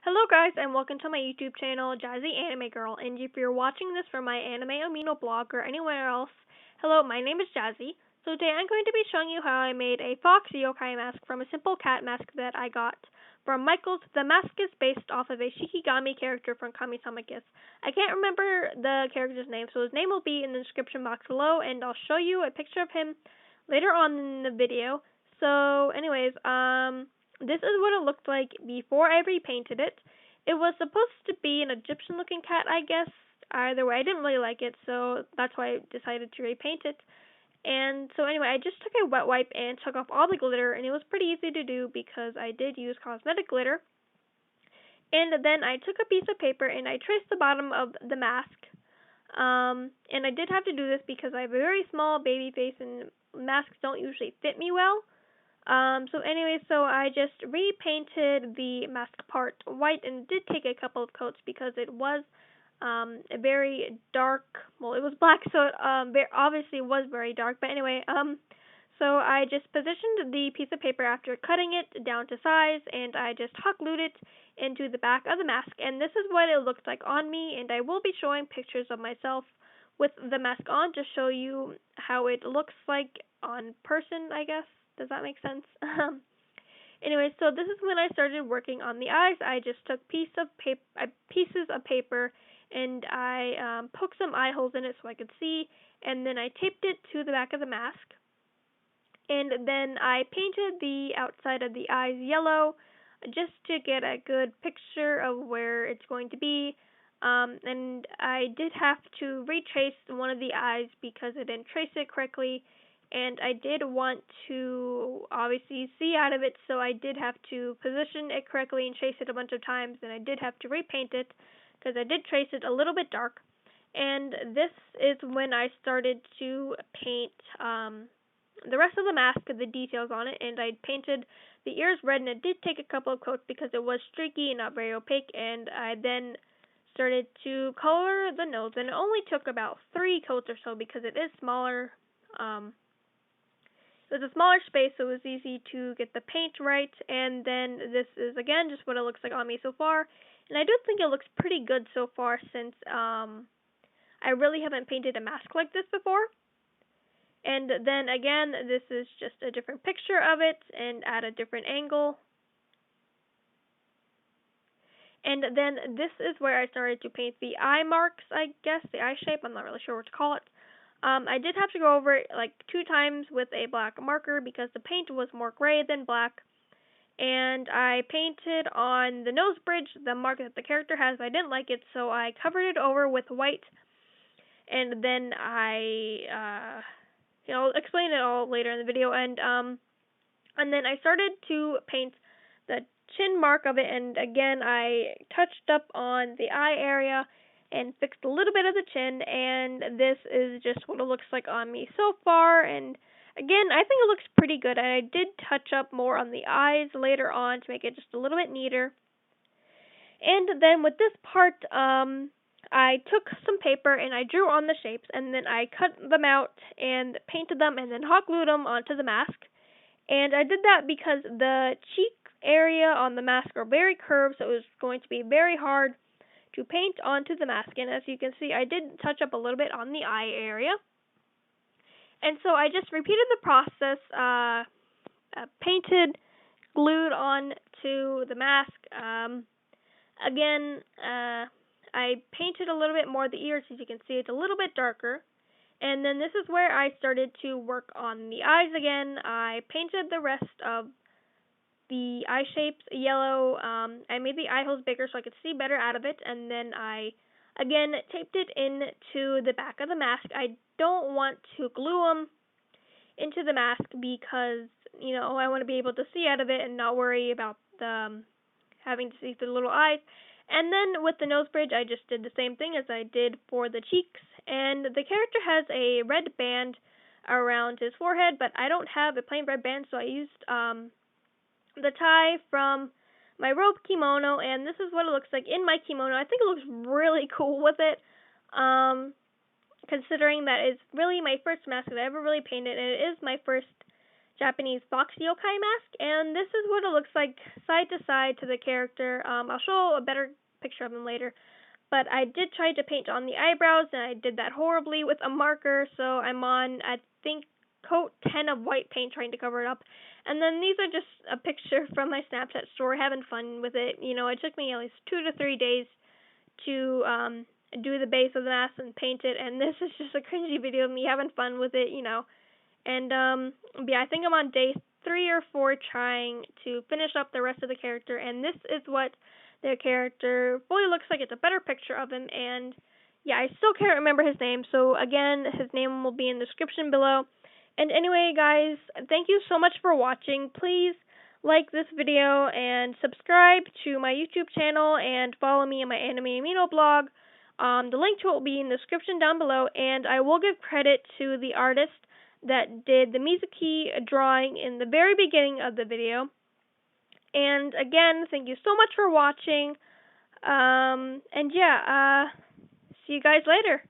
Hello guys and welcome to my YouTube channel, Jazzy Anime Girl, and if you're watching this from my Anime Amino blog or anywhere else, hello, my name is Jazzy. So today I'm going to be showing you how I made a fox yokai mask from a simple cat mask that I got from Michaels. The mask is based off of a Shikigami character from Kamisama Kiss. I can't remember the character's name, so his name will be in the description box below, and I'll show you a picture of him later on in the video. So anyways, this is what it looked like before I repainted it. It was supposed to be an Egyptian looking cat, I guess. Either way, I didn't really like it, so that's why I decided to repaint it. And so anyway, I just took a wet wipe and took off all the glitter, and it was pretty easy to do because I did use cosmetic glitter. And then I took a piece of paper and I traced the bottom of the mask. And I did have to do this because I have a very small baby face and masks don't usually fit me well. So I just repainted the mask part white, and it did take a couple of coats because it was a very dark. Well, it was black, so it obviously was very dark. But anyway, so I just positioned the piece of paper after cutting it down to size, and I just hot glued it into the back of the mask. And this is what it looked like on me, and I will be showing pictures of myself with the mask on to show you how it looks like on person, I guess. Does that make sense? Anyway, so this is when I started working on the eyes. I just took pieces of paper and I poked some eye holes in it so I could see, and then I taped it to the back of the mask. And then I painted the outside of the eyes yellow just to get a good picture of where it's going to be. And I did have to retrace one of the eyes because I didn't trace it correctly. And I did want to obviously see out of it, so I did have to position it correctly and trace it a bunch of times, and I did have to repaint it because I did trace it a little bit dark. And this is when I started to paint the rest of the mask, the details on it, and I painted the ears red, and it did take a couple of coats because it was streaky and not very opaque, and I then started to color the nose, and it only took about 3 coats or so because it is smaller. It was a smaller space, so it was easy to get the paint right. And then this is again just what it looks like on me so far, and I do think it looks pretty good so far since I really haven't painted a mask like this before. And then again, this is just a different picture of it and at a different angle. And then this is where I started to paint the eye marks, I guess, the eye shape. I'm not really sure what to call it. I did have to go over it like 2 times with a black marker because the paint was more gray than black. And I painted on the nose bridge the mark that the character has. I didn't like it, so I covered it over with white. And then I, explain it all later in the video. And then I started to paint the chin mark of it. And again, I touched up on the eye area and fixed a little bit of the chin, and this is just what it looks like on me so far. And again, I think it looks pretty good, and I did touch up more on the eyes later on to make it just a little bit neater. And then with this part, I took some paper and I drew on the shapes, and then I cut them out and painted them and then hot glued them onto the mask. And I did that because the cheek area on the mask are very curved, so it was going to be very hard to paint onto the mask. And as you can see, I did touch up a little bit on the eye area. And so I just repeated the process, painted, glued on to the mask. Again, I painted a little bit more of the ears. As you can see, it's a little bit darker. And then this is where I started to work on the eyes again. I painted the rest of the eye shapes yellow. I made the eye holes bigger so I could see better out of it, and then I again taped it into the back of the mask. I don't want to glue them into the mask because I want to be able to see out of it and not worry about having to see through the little eyes. And then with the nose bridge, I just did the same thing as I did for the cheeks, and the character has a red band around his forehead, but I don't have a plain red band, so I used the tie from my robe kimono, and this is what it looks like in my kimono. I think it looks really cool with it, considering that it's really my first mask that I ever really painted, and it is my first Japanese fox yokai mask, and this is what it looks like side to side to the character. I'll show a better picture of him later, but I did try to paint on the eyebrows, and I did that horribly with a marker, so I'm on, I think, coat 10 of white paint trying to cover it up. And then these are just a picture from my Snapchat store, having fun with it. It took me at least 2 to 3 days to do the base of the mask and paint it, and this is just a cringy video of me having fun with it. And yeah, I think I'm on day 3 or 4 trying to finish up the rest of the character, and this is what the character fully looks like. It's a better picture of him, and yeah, I still can't remember his name, so again, his name will be in the description below. And anyway, guys, thank you so much for watching. Please like this video and subscribe to my YouTube channel and follow me on my Anime Amino blog. The link to it will be in the description down below, and I will give credit to the artist that did the Mizuki drawing in the very beginning of the video. And again, thank you so much for watching. And yeah, see you guys later.